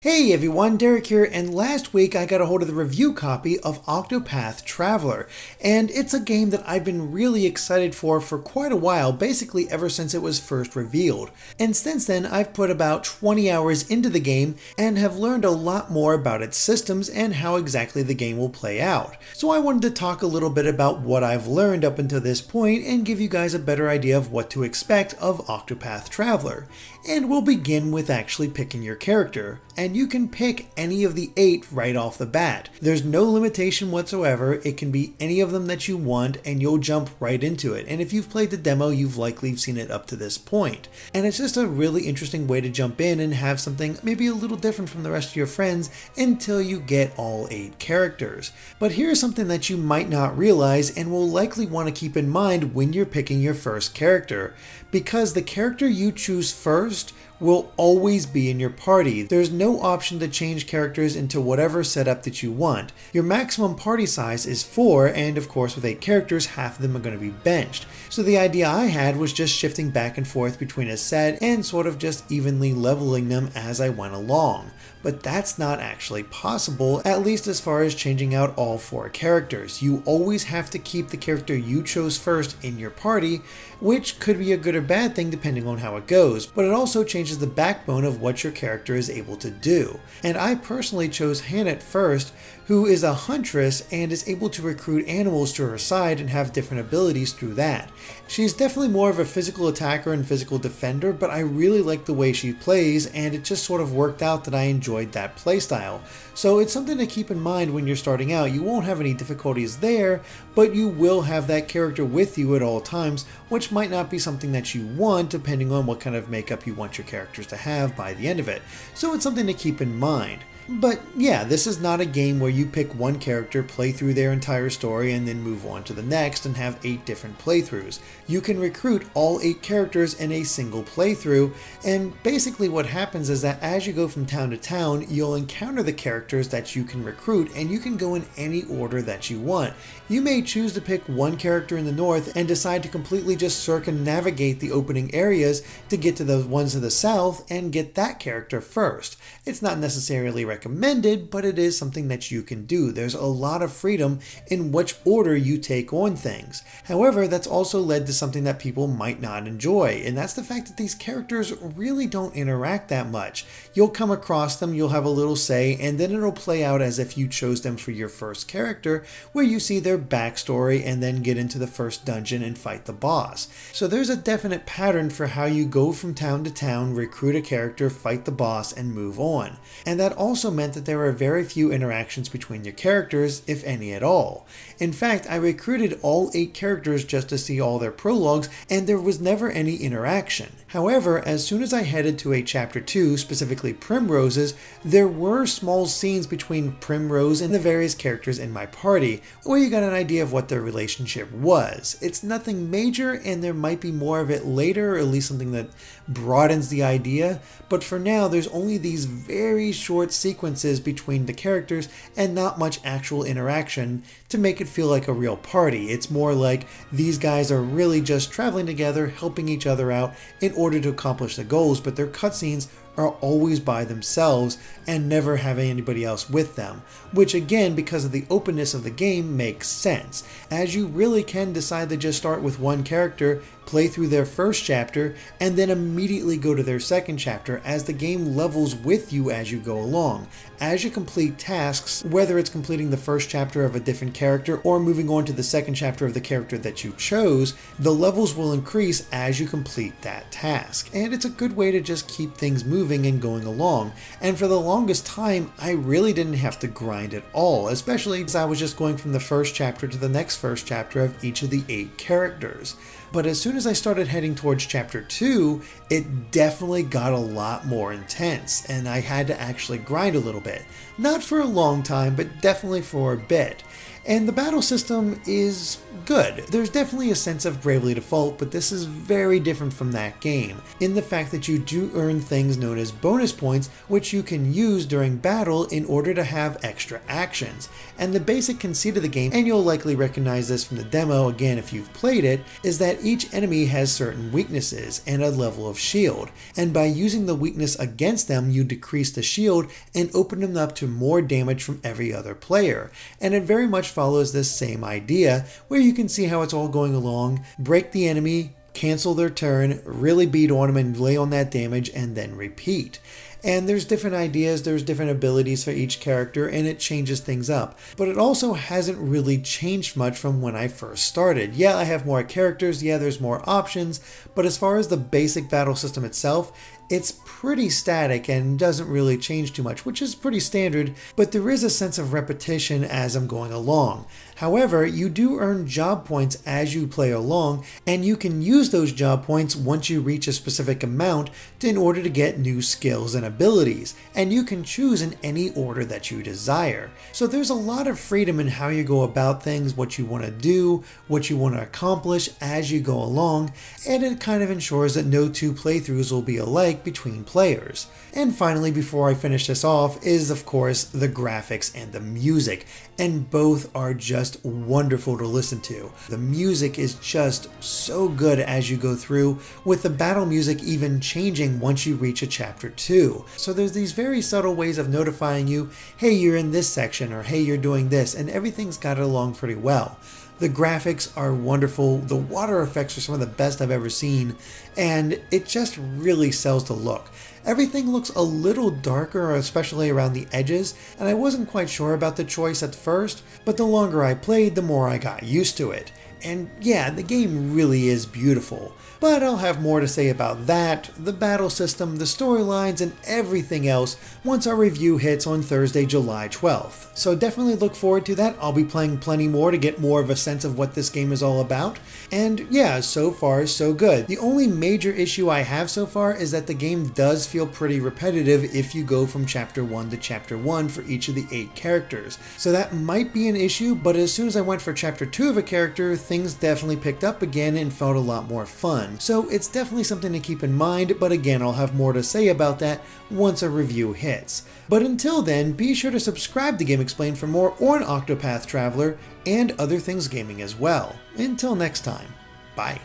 Hey everyone, Derek here, and last week I got a hold of the review copy of Octopath Traveler, and it's a game that I've been really excited for quite a while, basically ever since it was first revealed. And since then I've put about 20 hours into the game and have learned a lot more about its systems and how exactly the game will play out. So I wanted to talk a little bit about what I've learned up until this point and give you guys a better idea of what to expect of Octopath Traveler. And we'll begin with actually picking your character. And you can pick any of the 8 right off the bat. There's no limitation whatsoever. It can be any of them that you want and you'll jump right into it. And if you've played the demo, you've likely seen it up to this point. And it's just a really interesting way to jump in and have something maybe a little different from the rest of your friends until you get all 8 characters. But here's something that you might not realize and will likely want to keep in mind when you're picking your first character. Because the character you choose first will always be in your party. There's no option to change characters into whatever setup that you want. Your maximum party size is 4, and of course with 8 characters, half of them are going to be benched. So the idea I had was just shifting back and forth between a set and sort of just evenly leveling them as I went along. But that's not actually possible, at least as far as changing out all 4 characters. You always have to keep the character you chose first in your party, which could be a good or bad thing depending on how it goes, but it also changes the backbone of what your character is able to do. And I personally chose Hannah first, who is a huntress and is able to recruit animals to her side and have different abilities through that. She's definitely more of a physical attacker and physical defender, but I really like the way she plays, and it just sort of worked out that I enjoyed that playstyle. So it's something to keep in mind when you're starting out. You won't have any difficulties there, but you will have that character with you at all times, which might not be something that you want depending on what kind of makeup you want your characters to have by the end of it. So it's something to keep in mind. But yeah, this is not a game where you pick one character, play through their entire story, and then move on to the next and have 8 different playthroughs. You can recruit all 8 characters in a single playthrough, and basically what happens is that as you go from town to town, you'll encounter the characters that you can recruit, and you can go in any order that you want. You may choose to pick one character in the north and decide to completely just circumnavigate the opening areas to get to the ones to the south and get that character first. It's not necessarily recommended, but it is something that you can do. There's a lot of freedom in which order you take on things. However, that's also led to something that people might not enjoy, and that's the fact that these characters really don't interact that much. You'll come across them, you'll have a little say, and then it'll play out as if you chose them for your first character, where you see their backstory and then get into the first dungeon and fight the boss. So there's a definite pattern for how you go from town to town, recruit a character, fight the boss, and move on. And that also meant that there were very few interactions between your characters, if any at all. In fact, I recruited all 8 characters just to see all their prologues, and there was never any interaction. However, as soon as I headed to a Chapter 2, specifically Primrose's, there were small scenes between Primrose and the various characters in my party, where you got an idea of what their relationship was. It's nothing major, and there might be more of it later, or at least something that broadens the idea, but for now there's only these very short sequences between the characters and not much actual interaction to make it feel like a real party. It's more like these guys are really just traveling together, helping each other out in order to accomplish the goals, but their cutscenes are always by themselves and never having anybody else with them, which again, because of the openness of the game, makes sense, as you really can decide to just start with one character, play through their first chapter, and then immediately go to their second chapter as the game levels with you as you go along. As you complete tasks, whether it's completing the first chapter of a different character or moving on to the second chapter of the character that you chose, the levels will increase as you complete that task. And it's a good way to just keep things moving and going along. And for the longest time, I really didn't have to grind at all, especially as I was just going from the first chapter to the next first chapter of each of the 8 characters. But as soon as I started heading towards Chapter 2, it definitely got a lot more intense, and I had to actually grind a little bit. Not for a long time, but definitely for a bit. And the battle system is good. There's definitely a sense of Bravely Default, but this is very different from that game, in the fact that you do earn things known as bonus points, which you can use during battle in order to have extra actions. And the basic conceit of the game, and you'll likely recognize this from the demo again if you've played it, is that each enemy has certain weaknesses and a level of shield, and by using the weakness against them you decrease the shield and open them up to more damage from every other player. And it very much follows this same idea, where you can see how it's all going along: break the enemy, cancel their turn, really beat on them and lay on that damage, and then repeat. And there's different ideas, there's different abilities for each character, and it changes things up. But it also hasn't really changed much from when I first started. Yeah, I have more characters, yeah, there's more options, but as far as the basic battle system itself, it's pretty static and doesn't really change too much, which is pretty standard, but there is a sense of repetition as I'm going along. However, you do earn job points as you play along, and you can use those job points once you reach a specific amount in order to get new skills and abilities, and you can choose in any order that you desire. So there's a lot of freedom in how you go about things, what you want to do, what you want to accomplish as you go along, and it kind of ensures that no two playthroughs will be alike between players. And finally, before I finish this off, is of course the graphics and the music, and both are just wonderful to listen to. The music is just so good as you go through, with the battle music even changing once you reach a chapter 2. So there's these very subtle ways of notifying you, hey, you're in this section, or hey, you're doing this, and everything's got it along pretty well. The graphics are wonderful, the water effects are some of the best I've ever seen, and it just really sells the look. Everything looks a little darker, especially around the edges, and I wasn't quite sure about the choice at first, but the longer I played, the more I got used to it. And yeah, the game really is beautiful. But I'll have more to say about that, the battle system, the storylines, and everything else once our review hits on Thursday, July 12th. So definitely look forward to that. I'll be playing plenty more to get more of a sense of what this game is all about. And yeah, so far so good. The only major issue I have so far is that the game does feel pretty repetitive if you go from chapter 1 to chapter 1 for each of the 8 characters. So that might be an issue, but as soon as I went for chapter 2 of a character, things definitely picked up again and felt a lot more fun. So it's definitely something to keep in mind, but again, I'll have more to say about that once a review hits. But until then, be sure to subscribe to GameXplain for more on Octopath Traveler and other things gaming as well. Until next time, bye.